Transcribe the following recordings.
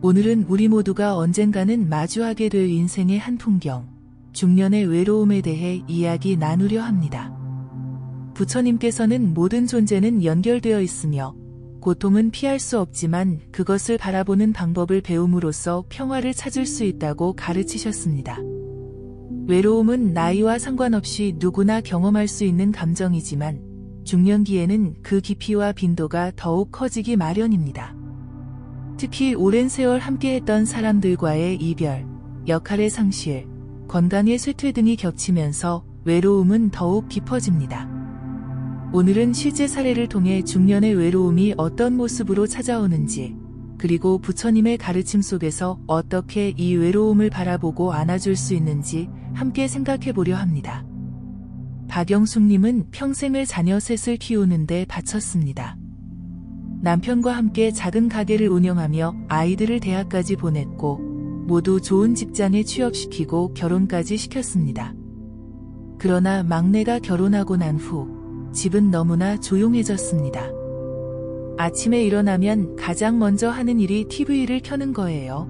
오늘은 우리 모두가 언젠가는 마주하게 될 인생의 한 풍경, 중년의 외로움에 대해 이야기 나누려 합니다. 부처님께서는 모든 존재는 연결되어 있으며 고통은 피할 수 없지만 그것을 바라보는 방법을 배움으로써 평화를 찾을 수 있다고 가르치셨습니다. 외로움은 나이와 상관없이 누구나 경험할 수 있는 감정이지만 중년기에는 그 깊이와 빈도가 더욱 커지기 마련입니다. 특히 오랜 세월 함께했던 사람들과의 이별, 역할의 상실, 건강의 쇠퇴 등이 겹치면서 외로움은 더욱 깊어집니다. 오늘은 실제 사례를 통해 중년의 외로움이 어떤 모습으로 찾아오는지, 그리고 부처님의 가르침 속에서 어떻게 이 외로움을 바라보고 안아줄 수 있는지 함께 생각해 보려 합니다. 박영숙님은 평생을 자녀 셋을 키우는 데 바쳤습니다. 남편과 함께 작은 가게를 운영하며 아이들을 대학까지 보냈고 모두 좋은 직장에 취업시키고 결혼까지 시켰습니다. 그러나 막내가 결혼하고 난 후 집은 너무나 조용해졌습니다. 아침에 일어나면 가장 먼저 하는 일이 TV를 켜는 거예요.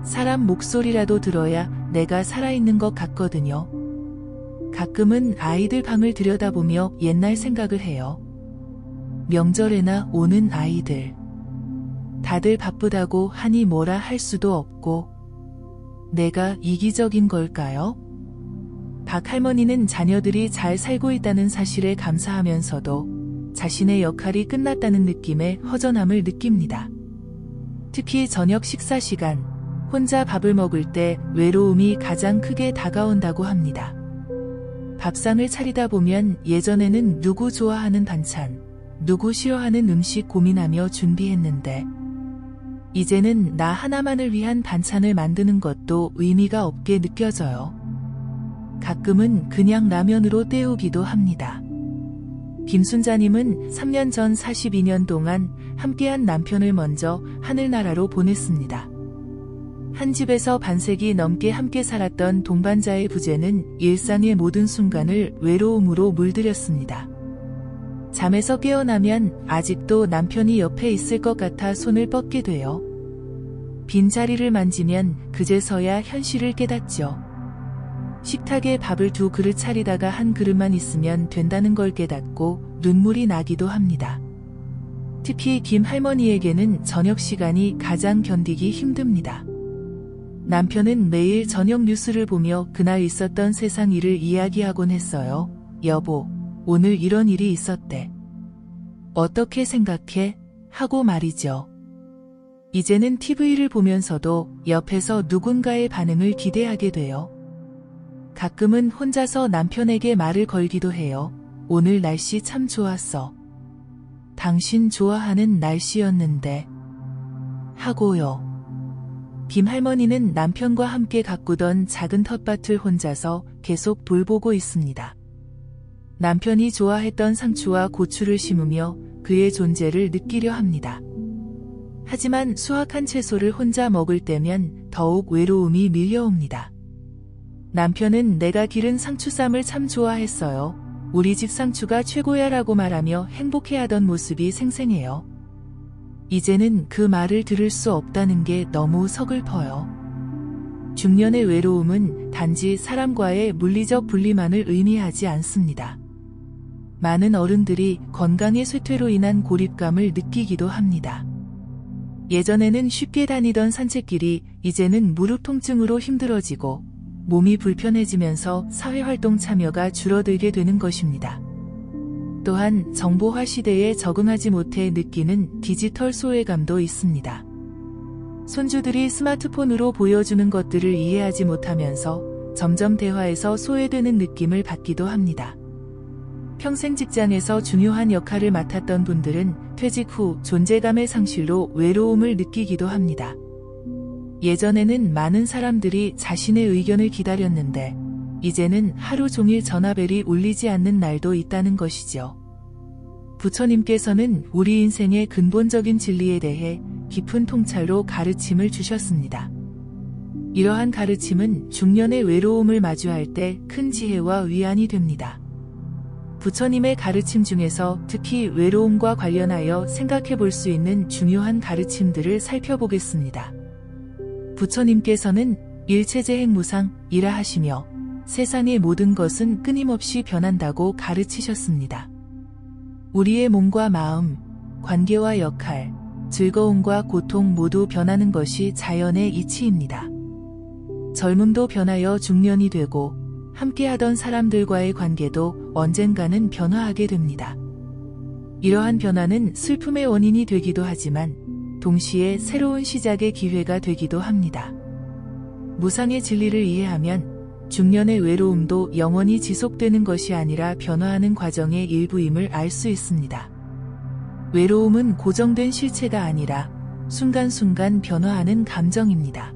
사람 목소리라도 들어야 내가 살아있는 것 같거든요. 가끔은 아이들 방을 들여다보며 옛날 생각을 해요. 명절에나 오는 아이들. 다들 바쁘다고 하니 뭐라 할 수도 없고 내가 이기적인 걸까요? 박 할머니는 자녀들이 잘 살고 있다는 사실에 감사하면서도 자신의 역할이 끝났다는 느낌에 허전함을 느낍니다. 특히 저녁 식사 시간, 혼자 밥을 먹을 때 외로움이 가장 크게 다가온다고 합니다. 밥상을 차리다 보면 예전에는 누구 좋아하는 반찬, 누구 싫어하는 음식 고민하며 준비했는데 이제는 나 하나만을 위한 반찬을 만드는 것도 의미가 없게 느껴져요. 가끔은 그냥 라면으로 때우기도 합니다. 김순자님은 3년 전 42년 동안 함께한 남편을 먼저 하늘나라로 보냈습니다. 한 집에서 반세기 넘게 함께 살았던 동반자의 부재는 일상의 모든 순간을 외로움으로 물들였습니다. 잠에서 깨어나면 아직도 남편이 옆에 있을 것 같아 손을 뻗게 돼요. 빈자리를 만지면 그제서야 현실을 깨닫죠. 식탁에 밥을 2그릇 차리다가 한 그릇만 있으면 된다는 걸 깨닫고 눈물이 나기도 합니다. 특히 김 할머니에게는 저녁 시간이 가장 견디기 힘듭니다. 남편은 매일 저녁 뉴스를 보며 그날 있었던 세상 일을 이야기하곤 했어요. 여보, 오늘 이런 일이 있었대. 어떻게 생각해? 하고 말이죠. 이제는 TV를 보면서도 옆에서 누군가의 반응을 기대하게 돼요. 가끔은 혼자서 남편에게 말을 걸기도 해요. 오늘 날씨 참 좋았어. 당신 좋아하는 날씨였는데. 하고요. 김 할머니는 남편과 함께 가꾸던 작은 텃밭을 혼자서 계속 돌보고 있습니다. 남편이 좋아했던 상추와 고추를 심으며 그의 존재를 느끼려 합니다. 하지만 수확한 채소를 혼자 먹을 때면 더욱 외로움이 밀려옵니다. 남편은 내가 기른 상추쌈을 참 좋아했어요. 우리 집 상추가 최고야 라고 말하며 행복해하던 모습이 생생해요. 이제는 그 말을 들을 수 없다는 게 너무 서글퍼요. 중년의 외로움은 단지 사람과의 물리적 분리만을 의미하지 않습니다. 많은 어른들이 건강의 쇠퇴로 인한 고립감을 느끼기도 합니다. 예전에는 쉽게 다니던 산책길이 이제는 무릎 통증으로 힘들어지고 몸이 불편해지면서 사회활동 참여가 줄어들게 되는 것입니다. 또한 정보화 시대에 적응하지 못해 느끼는 디지털 소외감도 있습니다. 손주들이 스마트폰으로 보여주는 것들을 이해하지 못하면서 점점 대화에서 소외되는 느낌을 받기도 합니다. 평생 직장에서 중요한 역할을 맡았던 분들은 퇴직 후 존재감의 상실로 외로움을 느끼기도 합니다. 예전에는 많은 사람들이 자신의 의견을 기다렸는데 이제는 하루 종일 전화벨이 울리지 않는 날도 있다는 것이죠. 부처님께서는 우리 인생의 근본적인 진리에 대해 깊은 통찰로 가르침을 주셨습니다. 이러한 가르침은 중년의 외로움을 마주할 때 큰 지혜와 위안이 됩니다. 부처님의 가르침 중에서 특히 외로움과 관련하여 생각해 볼 수 있는 중요한 가르침들을 살펴보겠습니다. 부처님께서는 일체재 행무상이라 하시며 세상의 모든 것은 끊임없이 변한다고 가르치셨습니다. 우리의 몸과 마음, 관계와 역할, 즐거움과 고통 모두 변하는 것이 자연의 이치입니다. 젊음도 변하여 중년이 되고 함께하던 사람들과의 관계도 언젠가는 변화하게 됩니다. 이러한 변화는 슬픔의 원인이 되기도 하지만 동시에 새로운 시작의 기회가 되기도 합니다. 무상의 진리를 이해하면 중년의 외로움도 영원히 지속되는 것이 아니라 변화하는 과정의 일부임을 알 수 있습니다. 외로움은 고정된 실체가 아니라 순간순간 변화하는 감정입니다.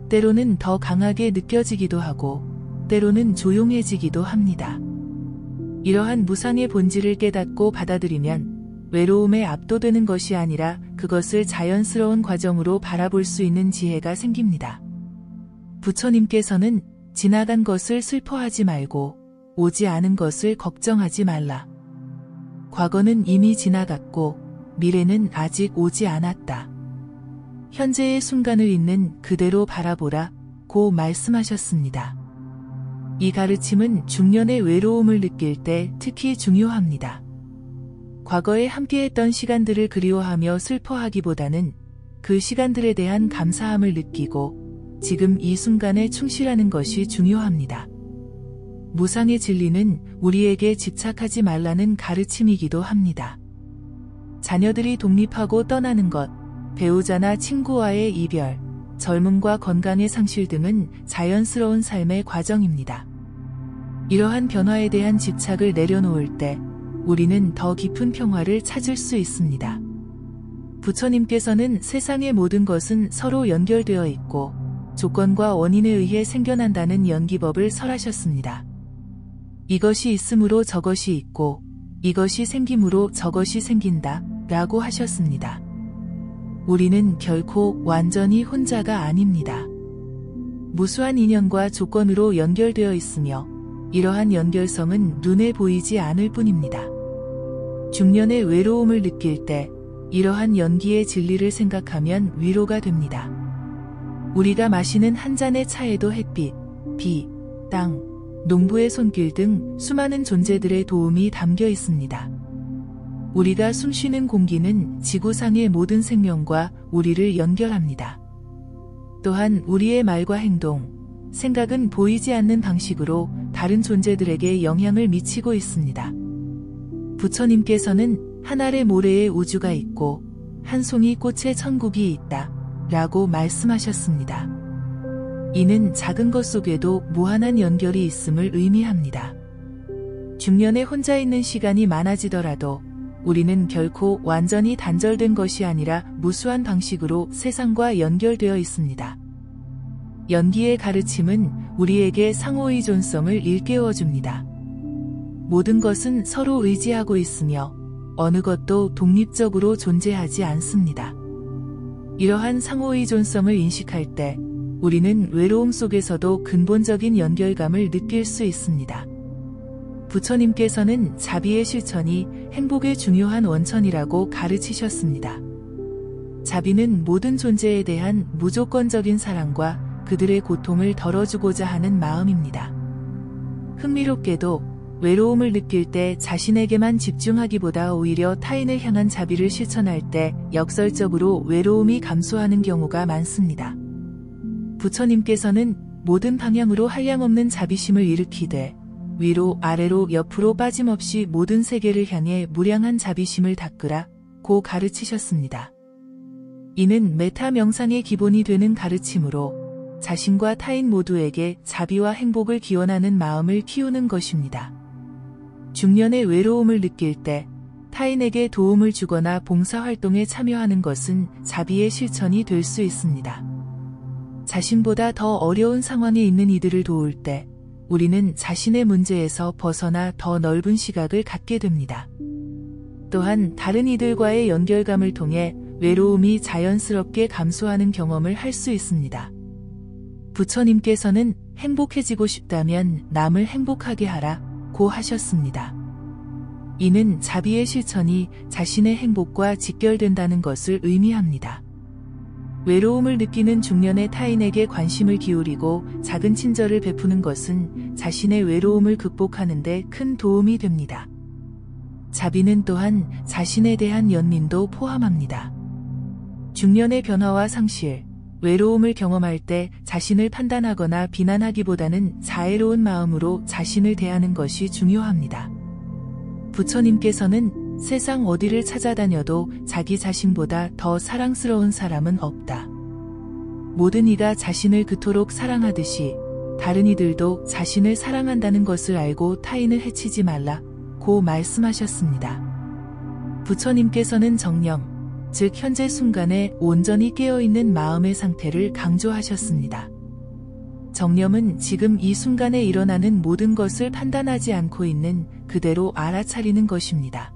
때로는 더 강하게 느껴지기도 하고 때로는 조용해지기도 합니다. 이러한 무상의 본질을 깨닫고 받아들이면 외로움에 압도되는 것이 아니라 그것을 자연스러운 과정으로 바라볼 수 있는 지혜가 생깁니다. 부처님께서는 지나간 것을 슬퍼하지 말고 오지 않은 것을 걱정하지 말라. 과거는 이미 지나갔고 미래는 아직 오지 않았다. 현재의 순간을 있는 그대로 바라보라 고 말씀하셨습니다. 이 가르침은 중년의 외로움을 느낄 때 특히 중요합니다. 과거에 함께했던 시간들을 그리워하며 슬퍼하기보다는 그 시간들에 대한 감사함을 느끼고 지금 이 순간에 충실하는 것이 중요합니다. 무상의 진리는 우리에게 집착하지 말라는 가르침이기도 합니다. 자녀들이 독립하고 떠나는 것, 배우자나 친구와의 이별, 젊음과 건강의 상실 등은 자연스러운 삶의 과정입니다. 이러한 변화에 대한 집착을 내려놓을 때 우리는 더 깊은 평화를 찾을 수 있습니다. 부처님께서는 세상의 모든 것은 서로 연결되어 있고 조건과 원인에 의해 생겨난다는 연기법을 설하셨습니다. 이것이 있으므로 저것이 있고 이것이 생김으로 저것이 생긴다 라고 하셨습니다. 우리는 결코 완전히 혼자가 아닙니다. 무수한 인연과 조건으로 연결되어 있으며 이러한 연결성은 눈에 보이지 않을 뿐입니다. 중년의 외로움을 느낄 때 이러한 연기의 진리를 생각하면 위로가 됩니다. 우리가 마시는 한 잔의 차에도 햇빛, 비, 땅, 농부의 손길 등 수많은 존재들의 도움이 담겨 있습니다. 우리가 숨쉬는 공기는 지구상의 모든 생명과 우리를 연결합니다. 또한 우리의 말과 행동, 생각은 보이지 않는 방식으로 다른 존재들에게 영향을 미치고 있습니다. 부처님께서는 한 알의 모래에 우주가 있고 한 송이 꽃에 천국이 있다 라고 말씀하셨습니다. 이는 작은 것 속에도 무한한 연결이 있음을 의미합니다. 중년에 혼자 있는 시간이 많아지더라도 우리는 결코 완전히 단절된 것이 아니라 무수한 방식으로 세상과 연결되어 있습니다. 연기의 가르침은 우리에게 상호의존성을 일깨워줍니다. 모든 것은 서로 의지하고 있으며 어느 것도 독립적으로 존재하지 않습니다. 이러한 상호의존성을 인식할 때 우리는 외로움 속에서도 근본적인 연결감을 느낄 수 있습니다. 부처님께서는 자비의 실천이 행복의 중요한 원천이라고 가르치셨습니다. 자비는 모든 존재에 대한 무조건적인 사랑과 그들의 고통을 덜어주고자 하는 마음입니다. 흥미롭게도 외로움을 느낄 때 자신에게만 집중하기보다 오히려 타인을 향한 자비를 실천할 때 역설적으로 외로움이 감소하는 경우가 많습니다. 부처님께서는 모든 방향으로 한량없는 자비심을 일으키되 위로 아래로 옆으로 빠짐없이 모든 세계를 향해 무량한 자비심을 닦으라 고 가르치셨습니다. 이는 메타 명상의 기본이 되는 가르침으로 자신과 타인 모두에게 자비와 행복을 기원하는 마음을 키우는 것입니다. 중년의 외로움을 느낄 때 타인에게 도움을 주거나 봉사활동에 참여하는 것은 자비의 실천이 될 수 있습니다. 자신보다 더 어려운 상황에 있는 이들을 도울 때 우리는 자신의 문제에서 벗어나 더 넓은 시각을 갖게 됩니다. 또한 다른 이들과의 연결감을 통해 외로움이 자연스럽게 감소하는 경험을 할 수 있습니다. 부처님께서는 행복해지고 싶다면 남을 행복하게 하라 고 하셨습니다. 이는 자비의 실천이 자신의 행복과 직결된다는 것을 의미합니다. 외로움을 느끼는 중년의 타인에게 관심을 기울이고 작은 친절을 베푸는 것은 자신의 외로움을 극복하는 데 큰 도움이 됩니다. 자비는 또한 자신에 대한 연민도 포함합니다. 중년의 변화와 상실, 외로움을 경험할 때 자신을 판단하거나 비난하기보다는 자애로운 마음으로 자신을 대하는 것이 중요합니다. 부처님께서는 세상 어디를 찾아다녀도 자기 자신보다 더 사랑스러운 사람은 없다. 모든 이가 자신을 그토록 사랑하듯이 다른 이들도 자신을 사랑한다는 것을 알고 타인을 해치지 말라고 말씀하셨습니다. 부처님께서는 정념, 즉 현재 순간에 온전히 깨어있는 마음의 상태를 강조하셨습니다. 정념은 지금 이 순간에 일어나는 모든 것을 판단하지 않고 있는 그대로 알아차리는 것입니다.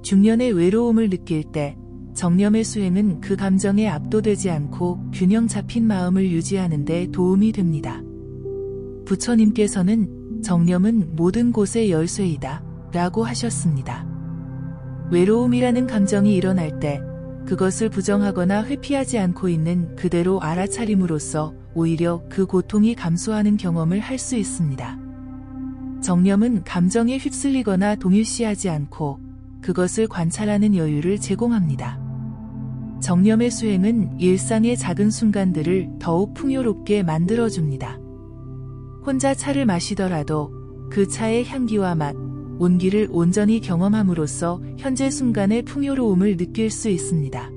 중년의 외로움을 느낄 때 정념의 수행은 그 감정에 압도되지 않고 균형 잡힌 마음을 유지하는 데 도움이 됩니다. 부처님께서는 정념은 모든 곳의 열쇠이다 라고 하셨습니다. 외로움이라는 감정이 일어날 때 그것을 부정하거나 회피하지 않고 있는 그대로 알아차림으로써 오히려 그 고통이 감소하는 경험을 할 수 있습니다. 정념은 감정에 휩쓸리거나 동일시하지 않고 그것을 관찰하는 여유를 제공합니다. 정념의 수행은 일상의 작은 순간들을 더욱 풍요롭게 만들어줍니다. 혼자 차를 마시더라도 그 차의 향기와 맛, 온기를 온전히 경험함으로써 현재 순간의 풍요로움을 느낄 수 있습니다.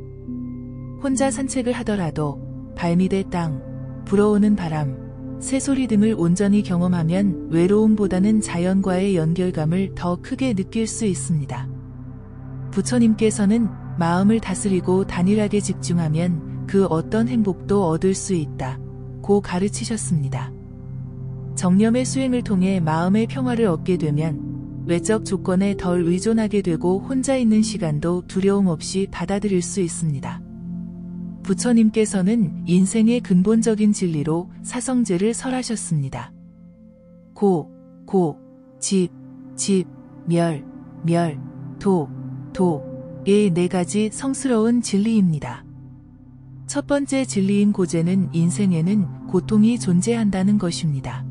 혼자 산책을 하더라도 발밑의 땅, 불어오는 바람, 새소리 등을 온전히 경험하면 외로움보다는 자연과의 연결감을 더 크게 느낄 수 있습니다. 부처님께서는 마음을 다스리고 단일하게 집중하면 그 어떤 행복도 얻을 수 있다고 가르치셨습니다. 정념의 수행을 통해 마음의 평화를 얻게 되면 외적 조건에 덜 의존하게 되고 혼자 있는 시간도 두려움 없이 받아들일 수 있습니다. 부처님께서는 인생의 근본적인 진리로 사성제를 설하셨습니다. 집, 멸, 도의 네 가지 성스러운 진리입니다. 첫 번째 진리인 고제는 인생에는 고통이 존재한다는 것입니다.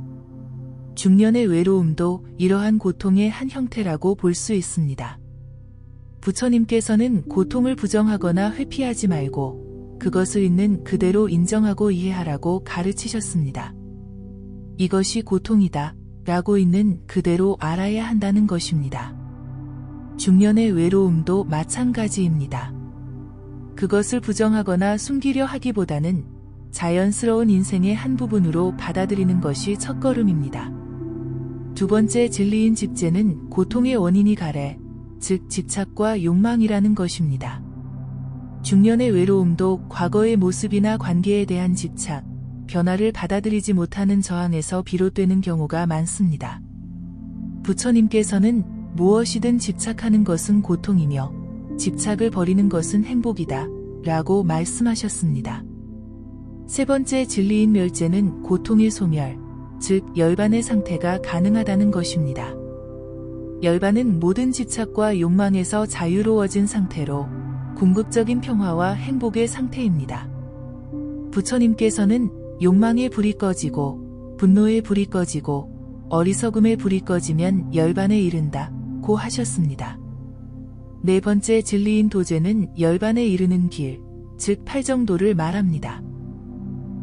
중년의 외로움도 이러한 고통의 한 형태라고 볼 수 있습니다. 부처님께서는 고통을 부정하거나 회피하지 말고 그것을 있는 그대로 인정하고 이해하라고 가르치셨습니다. 이것이 고통이다 라고 있는 그대로 알아야 한다는 것입니다. 중년의 외로움도 마찬가지입니다. 그것을 부정하거나 숨기려 하기보다는 자연스러운 인생의 한 부분으로 받아들이는 것이 첫걸음입니다. 두 번째 진리인 집제는 고통의 원인이 가래, 즉 집착과 욕망이라는 것입니다. 중년의 외로움도 과거의 모습이나 관계에 대한 집착, 변화를 받아들이지 못하는 저항에서 비롯되는 경우가 많습니다. 부처님께서는 무엇이든 집착하는 것은 고통이며 집착을 버리는 것은 행복이다 라고 말씀하셨습니다. 세 번째 진리인 멸제는 고통의 소멸, 즉 열반의 상태가 가능하다는 것입니다. 열반은 모든 집착과 욕망에서 자유로워진 상태로 궁극적인 평화와 행복의 상태입니다. 부처님께서는 욕망의 불이 꺼지고 분노의 불이 꺼지고 어리석음의 불이 꺼지면 열반에 이른다 고 하셨습니다. 네 번째 진리인 도제는 열반에 이르는 길, 즉 팔정도를 말합니다.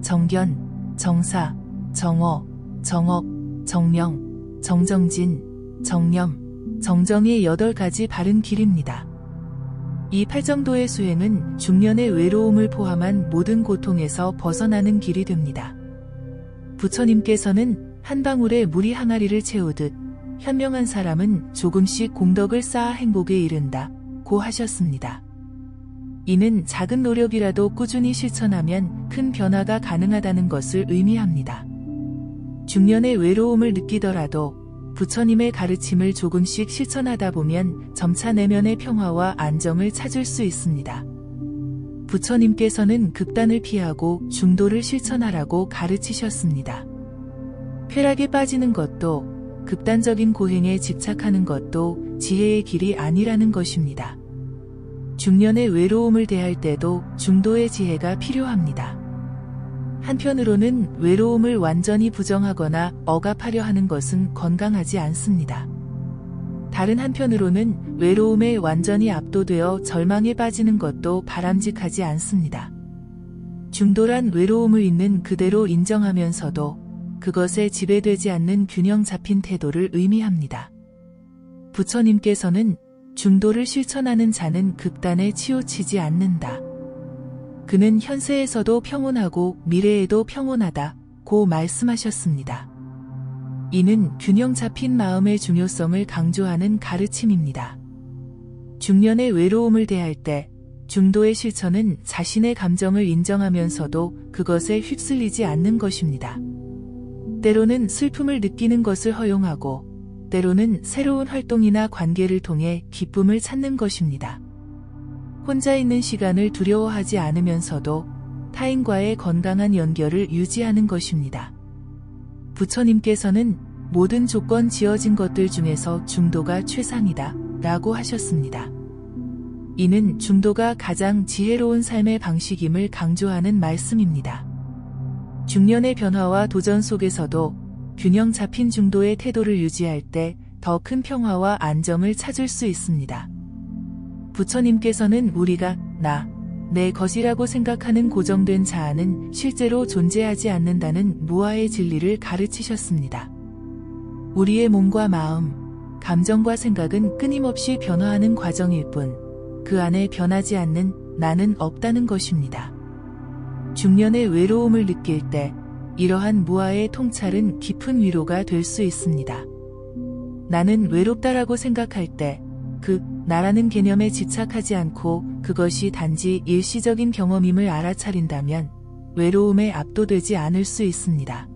정견, 정사, 정어, 정억, 정명, 정정진, 정념, 정정의 8가지 바른 길입니다. 이 팔정도의 수행은 중년의 외로움을 포함한 모든 고통에서 벗어나는 길이 됩니다. 부처님께서는 한 방울의 물이 항아리를 채우듯 현명한 사람은 조금씩 공덕을 쌓아 행복에 이른다 고 하셨습니다. 이는 작은 노력이라도 꾸준히 실천하면 큰 변화가 가능하다는 것을 의미합니다. 중년의 외로움을 느끼더라도 부처님의 가르침을 조금씩 실천하다 보면 점차 내면의 평화와 안정을 찾을 수 있습니다. 부처님께서는 극단을 피하고 중도를 실천하라고 가르치셨습니다. 쾌락에 빠지는 것도 극단적인 고행에 집착하는 것도 지혜의 길이 아니라는 것입니다. 중년의 외로움을 대할 때도 중도의 지혜가 필요합니다. 한편으로는 외로움을 완전히 부정하거나 억압하려 하는 것은 건강하지 않습니다. 다른 한편으로는 외로움에 완전히 압도되어 절망에 빠지는 것도 바람직하지 않습니다. 중도란 외로움을 있는 그대로 인정하면서도 그것에 지배되지 않는 균형 잡힌 태도를 의미합니다. 부처님께서는 중도를 실천하는 자는 극단에 치우치지 않는다. 그는 현세에서도 평온하고 미래에도 평온하다고 말씀하셨습니다. 이는 균형 잡힌 마음의 중요성을 강조하는 가르침입니다. 중년의 외로움을 대할 때 중도의 실천은 자신의 감정을 인정하면서도 그것에 휩쓸리지 않는 것입니다. 때로는 슬픔을 느끼는 것을 허용하고 때로는 새로운 활동이나 관계를 통해 기쁨을 찾는 것입니다. 혼자 있는 시간을 두려워하지 않으면서도 타인과의 건강한 연결을 유지하는 것입니다. 부처님께서는 모든 조건 지어진 것들 중에서 중도가 최상이다 라고 하셨습니다. 이는 중도가 가장 지혜로운 삶의 방식임을 강조하는 말씀입니다. 중년의 변화와 도전 속에서도 균형 잡힌 중도의 태도를 유지할 때 더 큰 평화와 안정을 찾을 수 있습니다. 부처님께서는 우리가 내 것이라고 생각하는 고정된 자아는 실제로 존재하지 않는다는 무아의 진리를 가르치셨습니다. 우리의 몸과 마음, 감정과 생각은 끊임없이 변화하는 과정일 뿐, 그 안에 변하지 않는 나는 없다는 것입니다. 중년의 외로움을 느낄 때 이러한 무아의 통찰은 깊은 위로가 될 수 있습니다. 나는 외롭다라고 생각할 때 그 나라는 개념에 집착하지 않고 그것이 단지 일시적인 경험임을 알아차린다면 외로움에 압도되지 않을 수 있습니다.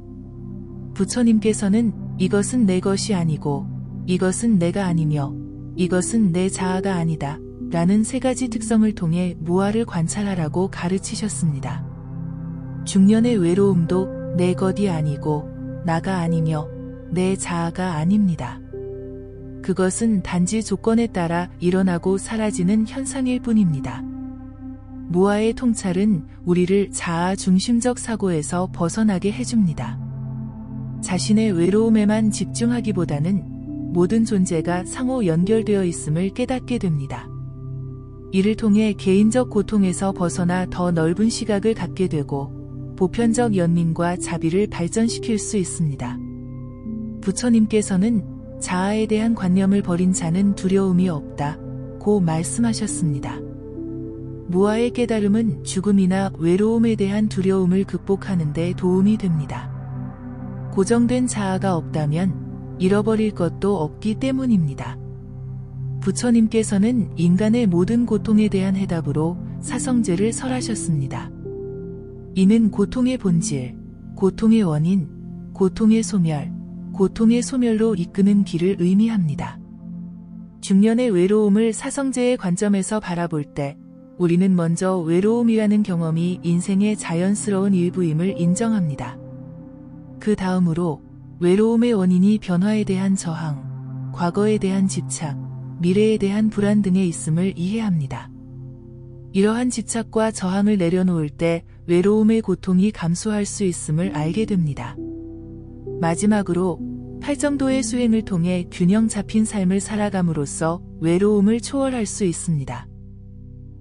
부처님께서는 이것은 내 것이 아니고 이것은 내가 아니며 이것은 내 자아가 아니다 라는 세 가지 특성을 통해 무아를 관찰하라고 가르치셨습니다. 중년의 외로움도 내 것이 아니고 나가 아니며 내 자아가 아닙니다. 그것은 단지 조건에 따라 일어나고 사라지는 현상일 뿐입니다. 무아의 통찰은 우리를 자아 중심적 사고에서 벗어나게 해줍니다. 자신의 외로움에만 집중하기보다는 모든 존재가 상호 연결되어 있음을 깨닫게 됩니다. 이를 통해 개인적 고통에서 벗어나 더 넓은 시각을 갖게 되고 보편적 연민과 자비를 발전시킬 수 있습니다. 부처님께서는 자아에 대한 관념을 버린 자는 두려움이 없다고 말씀하셨습니다. 무아의 깨달음은 죽음이나 외로움에 대한 두려움을 극복하는 데 도움이 됩니다. 고정된 자아가 없다면 잃어버릴 것도 없기 때문입니다. 부처님께서는 인간의 모든 고통에 대한 해답으로 사성제를 설하셨습니다. 이는 고통의 본질, 고통의 원인, 고통의 소멸, 고통의 소멸로 이끄는 길을 의미합니다. 중년의 외로움을 사성제의 관점에서 바라볼 때 우리는 먼저 외로움이라는 경험이 인생의 자연스러운 일부임을 인정합니다. 그 다음으로 외로움의 원인이 변화에 대한 저항, 과거에 대한 집착, 미래에 대한 불안 등에 있음을 이해합니다. 이러한 집착과 저항을 내려놓을 때 외로움의 고통이 감소할 수 있음을 알게 됩니다. 마지막으로 팔정도의 수행을 통해 균형 잡힌 삶을 살아감으로써 외로움을 초월할 수 있습니다.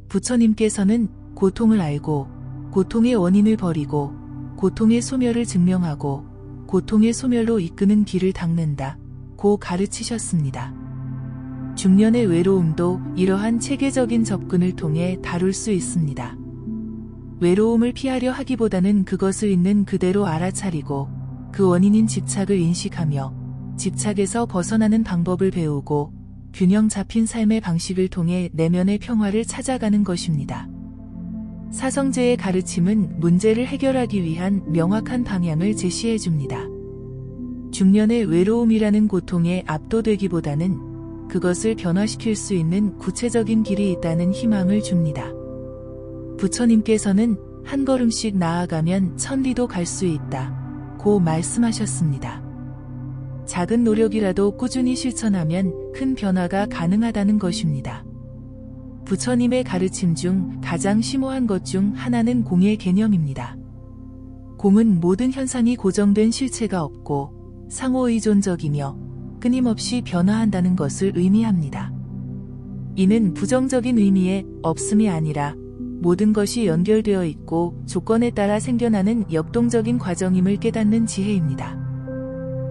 부처님께서는 고통을 알고 고통의 원인을 버리고 고통의 소멸을 증명하고 고통의 소멸로 이끄는 길을 닦는다고 가르치셨습니다. 중년의 외로움도 이러한 체계적인 접근을 통해 다룰 수 있습니다. 외로움을 피하려 하기보다는 그것을 있는 그대로 알아차리고 그 원인인 집착을 인식하며 집착에서 벗어나는 방법을 배우고 균형 잡힌 삶의 방식을 통해 내면의 평화를 찾아가는 것입니다. 사성제의 가르침은 문제를 해결하기 위한 명확한 방향을 제시해 줍니다. 중년의 외로움이라는 고통에 압도되기보다는 그것을 변화시킬 수 있는 구체적인 길이 있다는 희망을 줍니다. 부처님께서는 한 걸음씩 나아가면 천리도 갈 수 있다 고 말씀하셨습니다. 작은 노력이라도 꾸준히 실천하면 큰 변화가 가능하다는 것입니다. 부처님의 가르침 중 가장 심오한 것 중 하나는 공의 개념입니다. 공은 모든 현상이 고정된 실체가 없고 상호의존적이며 끊임없이 변화한다는 것을 의미합니다. 이는 부정적인 의미의 없음이 아니라 모든 것이 연결되어 있고 조건에 따라 생겨나는 역동적인 과정임을 깨닫는 지혜입니다.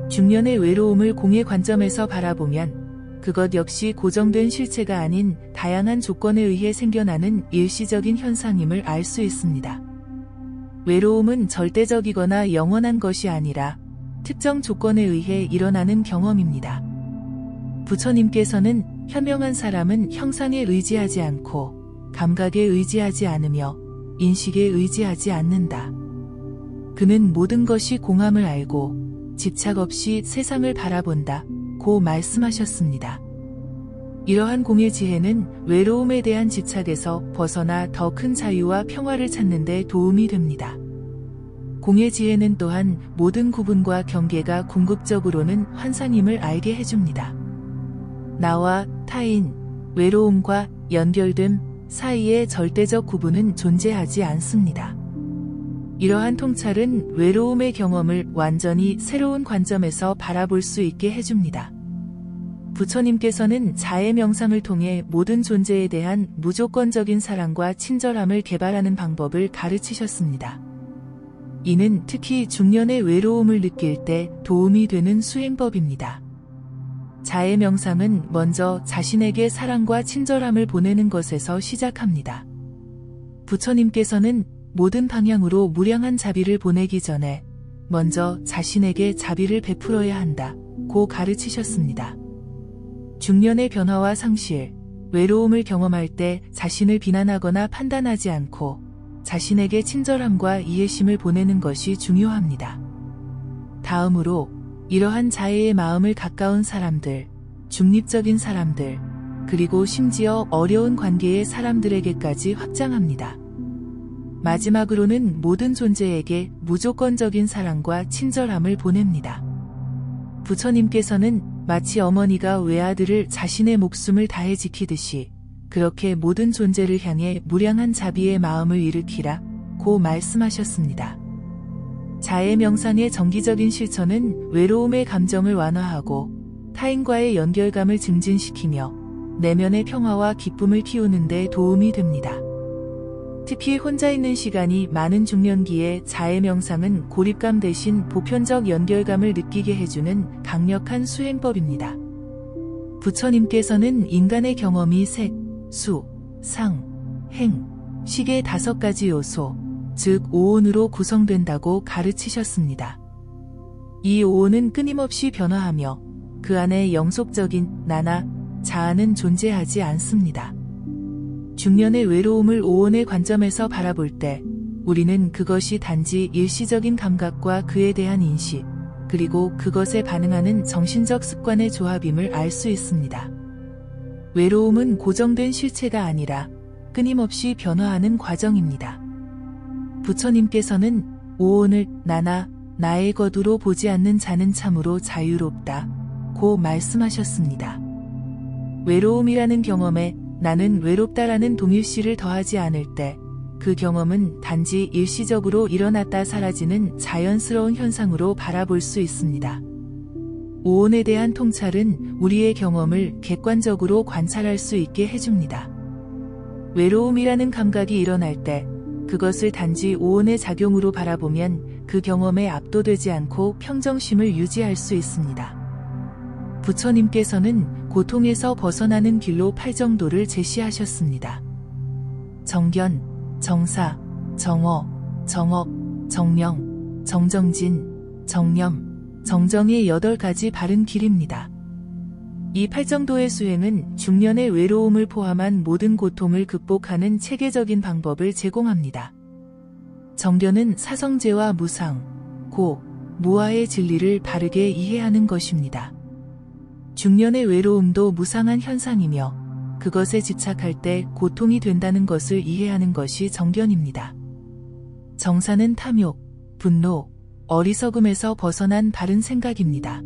중년의 외로움을 공의 관점에서 바라보면 그것 역시 고정된 실체가 아닌 다양한 조건에 의해 생겨나는 일시적인 현상임을 알 수 있습니다. 외로움은 절대적이거나 영원한 것이 아니라 특정 조건에 의해 일어나는 경험입니다. 부처님께서는 현명한 사람은 형상에 의지하지 않고 감각에 의지하지 않으며 인식에 의지하지 않는다. 그는 모든 것이 공함을 알고 집착 없이 세상을 바라본다 고 말씀하셨습니다. 이러한 공의 지혜는 외로움에 대한 집착에서 벗어나 더 큰 자유와 평화를 찾는 데 도움이 됩니다. 공의 지혜는 또한 모든 구분과 경계가 궁극적으로는 환상임을 알게 해줍니다. 나와 타인, 외로움과 연결됨 사이에 절대적 구분은 존재하지 않습니다. 이러한 통찰은 외로움의 경험을 완전히 새로운 관점에서 바라볼 수 있게 해줍니다. 부처님께서는 자해 명상을 통해 모든 존재에 대한 무조건적인 사랑과 친절함을 개발하는 방법을 가르치셨습니다. 이는 특히 중년의 외로움을 느낄 때 도움이 되는 수행법입니다. 자해 명상은 먼저 자신에게 사랑과 친절함을 보내는 것에서 시작합니다. 부처님께서는 모든 방향으로 무량한 자비를 보내기 전에 먼저 자신에게 자비를 베풀어야 한다고 가르치셨습니다. 중년의 변화와 상실, 외로움을 경험할 때 자신을 비난하거나 판단하지 않고 자신에게 친절함과 이해심을 보내는 것이 중요합니다. 다음으로 이러한 자애의 마음을 가까운 사람들, 중립적인 사람들, 그리고 심지어 어려운 관계의 사람들에게까지 확장합니다. 마지막으로는 모든 존재에게 무조건적인 사랑과 친절함을 보냅니다. 부처님께서는 마치 어머니가 외아들을 자신의 목숨을 다해 지키듯이 그렇게 모든 존재를 향해 무량한 자비의 마음을 일으키라 고 말씀하셨습니다. 자해 명상의 정기적인 실천은 외로움의 감정을 완화하고 타인과의 연결감을 증진시키며 내면의 평화와 기쁨을 키우는 데 도움이 됩니다. 특히 혼자 있는 시간이 많은 중년기에 자해 명상은 고립감 대신 보편적 연결감을 느끼게 해주는 강력한 수행법입니다. 부처님께서는 인간의 경험이 색, 수, 상, 행, 식의 5가지 요소, 즉 오온으로 구성된다고 가르치셨습니다. 이 오온은 끊임없이 변화하며 그 안에 영속적인 나나 자아는 존재하지 않습니다. 중년의 외로움을 오온의 관점에서 바라볼 때 우리는 그것이 단지 일시적인 감각과 그에 대한 인식, 그리고 그것에 반응하는 정신적 습관의 조합임을 알 수 있습니다. 외로움은 고정된 실체가 아니라 끊임없이 변화하는 과정입니다. 부처님께서는 오온을 나나 나의 것으로 보지 않는 자는 참으로 자유롭다 고 말씀하셨습니다. 외로움이라는 경험에 나는 외롭다라는 동일시를 더하지 않을 때 그 경험은 단지 일시적으로 일어났다 사라지는 자연스러운 현상으로 바라볼 수 있습니다. 오온에 대한 통찰은 우리의 경험을 객관적으로 관찰할 수 있게 해줍니다. 외로움이라는 감각이 일어날 때 그것을 단지 오온의 작용으로 바라보면 그 경험에 압도되지 않고 평정심을 유지할 수 있습니다. 부처님께서는 고통에서 벗어나는 길로 8정도를 제시하셨습니다. 정견, 정사, 정어, 정업, 정명, 정정진, 정념, 정정의 8가지 바른 길입니다. 이 8정도의 수행은 중년의 외로움을 포함한 모든 고통을 극복하는 체계적인 방법을 제공합니다. 정견은 사성제와 무상, 고, 무아의 진리를 바르게 이해하는 것입니다. 중년의 외로움도 무상한 현상이며 그것에 집착할 때 고통이 된다는 것을 이해하는 것이 정견입니다. 정사는 탐욕, 분노, 어리석음에서 벗어난 바른 생각입니다.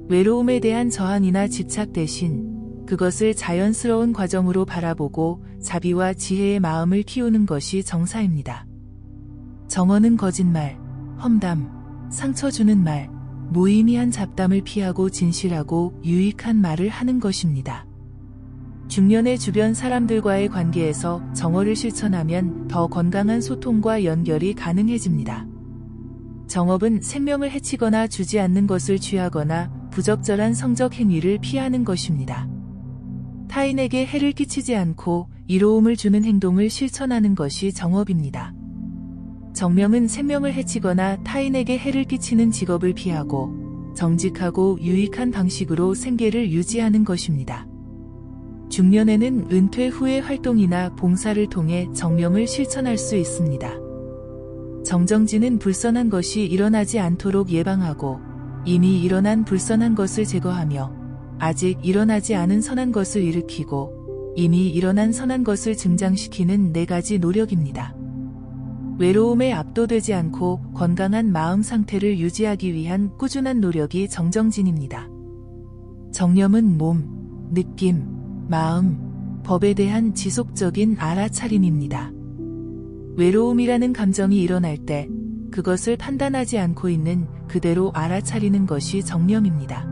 외로움에 대한 저항이나 집착 대신 그것을 자연스러운 과정으로 바라보고 자비와 지혜의 마음을 키우는 것이 정사입니다. 정언은 거짓말, 험담, 상처 주는 말, 무의미한 잡담을 피하고 진실하고 유익한 말을 하는 것입니다. 중년의 주변 사람들과의 관계에서 정어를 실천하면 더 건강한 소통과 연결이 가능해집니다. 정업은 생명을 해치거나 주지 않는 것을 취하거나 부적절한 성적 행위를 피하는 것입니다. 타인에게 해를 끼치지 않고 이로움을 주는 행동을 실천하는 것이 정업입니다. 정명은 생명을 해치거나 타인에게 해를 끼치는 직업을 피하고 정직하고 유익한 방식으로 생계를 유지하는 것입니다. 중년에는 은퇴 후의 활동이나 봉사를 통해 정명을 실천할 수 있습니다. 정정지는 불선한 것이 일어나지 않도록 예방하고 이미 일어난 불선한 것을 제거하며 아직 일어나지 않은 선한 것을 일으키고 이미 일어난 선한 것을 증장시키는 4가지 노력입니다. 외로움에 압도되지 않고 건강한 마음 상태를 유지하기 위한 꾸준한 노력이 정정진입니다. 정념은 몸, 느낌, 마음, 법에 대한 지속적인 알아차림입니다. 외로움이라는 감정이 일어날 때 그것을 판단하지 않고 있는 그대로 알아차리는 것이 정념입니다.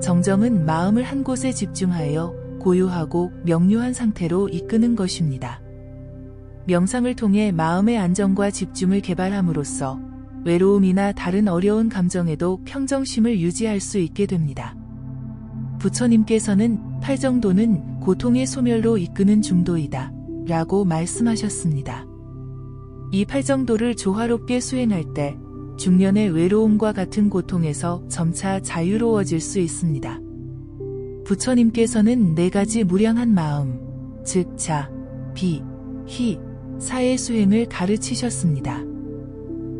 정정은 마음을 한 곳에 집중하여 고요하고 명료한 상태로 이끄는 것입니다. 명상을 통해 마음의 안정과 집중을 개발함으로써 외로움이나 다른 어려운 감정에도 평정심을 유지할 수 있게 됩니다. 부처님께서는 팔정도는 고통의 소멸로 이끄는 중도이다 라고 말씀하셨습니다. 이 팔정도를 조화롭게 수행할 때 중년의 외로움과 같은 고통에서 점차 자유로워질 수 있습니다. 부처님께서는 4가지 무량한 마음, 즉 자, 비, 희, 사의 수행을 가르치셨습니다.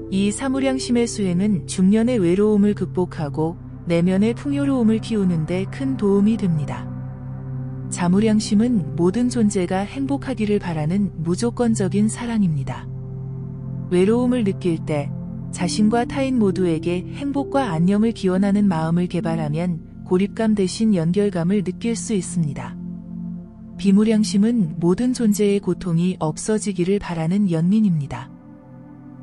이 사무량심의 수행은 중년의 외로움을 극복하고 내면의 풍요로움을 키우는 데 큰 도움이 됩니다. 자무량심은 모든 존재가 행복하기를 바라는 무조건적인 사랑입니다. 외로움을 느낄 때 자신과 타인 모두에게 행복과 안녕을 기원하는 마음을 개발하면 고립감 대신 연결감을 느낄 수 있습니다. 비무량심은 모든 존재의 고통이 없어지기를 바라는 연민입니다.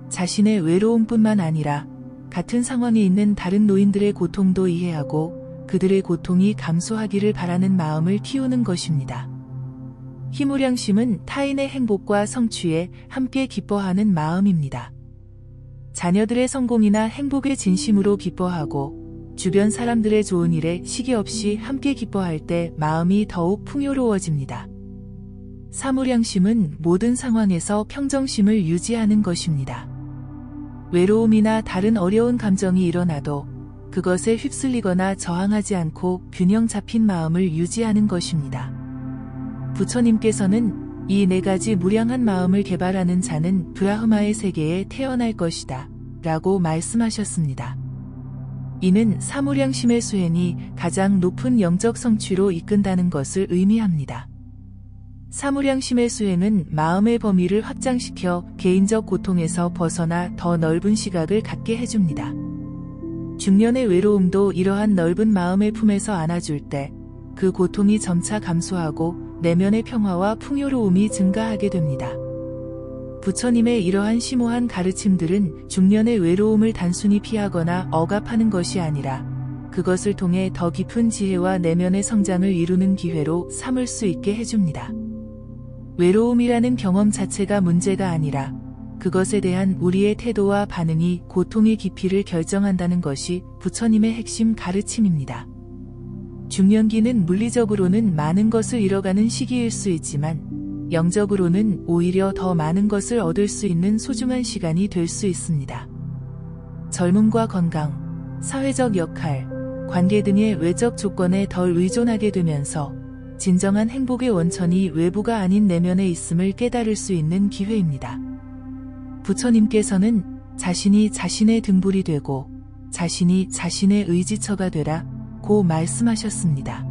자신의 외로움뿐만 아니라 같은 상황에 있는 다른 노인들의 고통도 이해하고 그들의 고통이 감소하기를 바라는 마음을 키우는 것입니다. 희무량심은 타인의 행복과 성취에 함께 기뻐하는 마음입니다. 자녀들의 성공이나 행복에 진심으로 기뻐하고 주변 사람들의 좋은 일에 시기 없이 함께 기뻐할 때 마음이 더욱 풍요로워집니다. 사무량심은 모든 상황에서 평정심을 유지하는 것입니다. 외로움이나 다른 어려운 감정이 일어나도 그것에 휩쓸리거나 저항하지 않고 균형 잡힌 마음을 유지하는 것입니다. 부처님께서는 이 4가지 무량한 마음을 개발하는 자는 브라흐마의 세계에 태어날 것이다 라고 말씀하셨습니다. 이는 사무량심의 수행이 가장 높은 영적 성취로 이끈다는 것을 의미합니다. 사무량심의 수행은 마음의 범위를 확장시켜 개인적 고통에서 벗어나 더 넓은 시각을 갖게 해줍니다. 중년의 외로움도 이러한 넓은 마음의 품에서 안아줄 때 그 고통이 점차 감소하고 내면의 평화와 풍요로움이 증가하게 됩니다. 부처님의 이러한 심오한 가르침들은 중년의 외로움을 단순히 피하거나 억압하는 것이 아니라 그것을 통해 더 깊은 지혜와 내면의 성장을 이루는 기회로 삼을 수 있게 해줍니다. 외로움이라는 경험 자체가 문제가 아니라 그것에 대한 우리의 태도와 반응이 고통의 깊이를 결정한다는 것이 부처님의 핵심 가르침입니다. 중년기는 물리적으로는 많은 것을 잃어가는 시기일 수 있지만 영적으로는 오히려 더 많은 것을 얻을 수 있는 소중한 시간이 될 수 있습니다. 젊음과 건강, 사회적 역할, 관계 등의 외적 조건에 덜 의존하게 되면서 진정한 행복의 원천이 외부가 아닌 내면에 있음을 깨달을 수 있는 기회입니다. 부처님께서는 자신이 자신의 등불이 되고 자신이 자신의 의지처가 되라 고 말씀하셨습니다.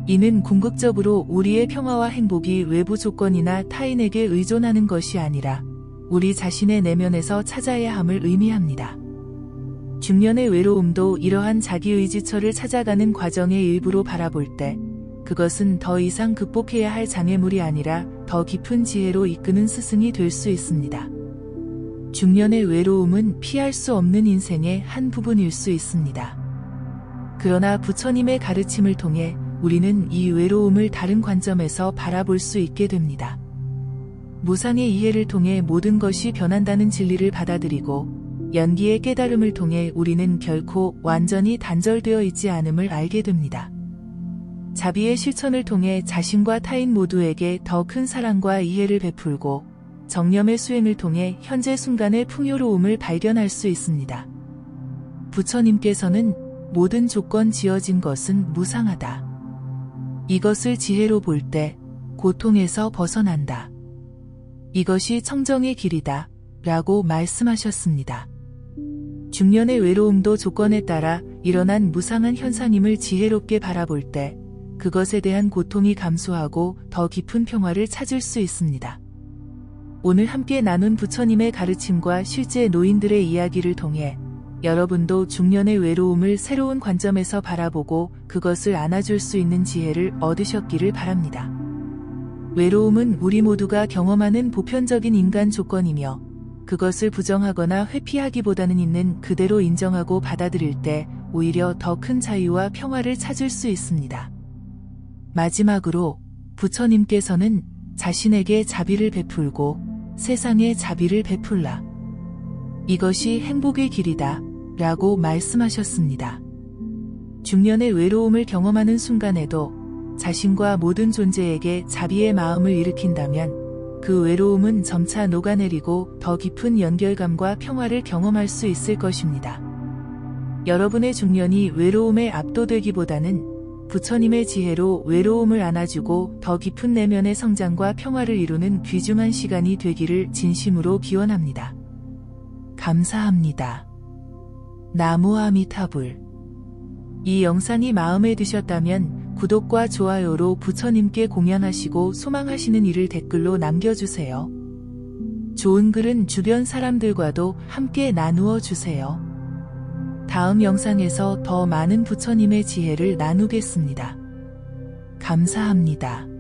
이는 궁극적으로 우리의 평화와 행복이 외부 조건이나 타인에게 의존하는 것이 아니라 우리 자신의 내면에서 찾아야 함을 의미합니다. 중년의 외로움도 이러한 자기의지처를 찾아가는 과정의 일부로 바라볼 때 그것은 더 이상 극복해야 할 장애물이 아니라 더 깊은 지혜로 이끄는 스승이 될 수 있습니다. 중년의 외로움은 피할 수 없는 인생의 한 부분일 수 있습니다. 그러나 부처님의 가르침을 통해 우리는 이 외로움을 다른 관점에서 바라볼 수 있게 됩니다. 무상의 이해를 통해 모든 것이 변한다는 진리를 받아들이고 연기의 깨달음을 통해 우리는 결코 완전히 단절되어 있지 않음을 알게 됩니다. 자비의 실천을 통해 자신과 타인 모두에게 더 큰 사랑과 이해를 베풀고 정념의 수행을 통해 현재 순간의 풍요로움을 발견할 수 있습니다. 부처님께서는 모든 조건 지어진 것은 무상하다. 이것을 지혜로 볼 때 고통에서 벗어난다. 이것이 청정의 길이다. 라고 말씀하셨습니다. 중년의 외로움도 조건에 따라 일어난 무상한 현상임을 지혜롭게 바라볼 때 그것에 대한 고통이 감소하고 더 깊은 평화를 찾을 수 있습니다. 오늘 함께 나눈 부처님의 가르침과 실제 노인들의 이야기를 통해 여러분도 중년의 외로움을 새로운 관점에서 바라보고 그것을 안아줄 수 있는 지혜를 얻으셨기를 바랍니다. 외로움은 우리 모두가 경험하는 보편적인 인간 조건이며 그것을 부정하거나 회피하기보다는 있는 그대로 인정하고 받아들일 때 오히려 더 큰 자유와 평화를 찾을 수 있습니다. 마지막으로 부처님께서는 자신에게 자비를 베풀고 세상에 자비를 베풀라. 이것이 행복의 길이다. 라고 말씀하셨습니다. 중년의 외로움을 경험하는 순간에도 자신과 모든 존재에게 자비의 마음을 일으킨다면 그 외로움은 점차 녹아내리고 더 깊은 연결감과 평화를 경험할 수 있을 것입니다. 여러분의 중년이 외로움에 압도되기보다는 부처님의 지혜로 외로움을 안아주고 더 깊은 내면의 성장과 평화를 이루는 귀중한 시간이 되기를 진심으로 기원합니다. 감사합니다. 나무 아미타불. 이 영상이 마음에 드셨다면 구독과 좋아요로 부처님께 공양하시고 소망하시는 일을 댓글로 남겨주세요. 좋은 글은 주변 사람들과도 함께 나누어 주세요. 다음 영상에서 더 많은 부처님의 지혜를 나누겠습니다. 감사합니다.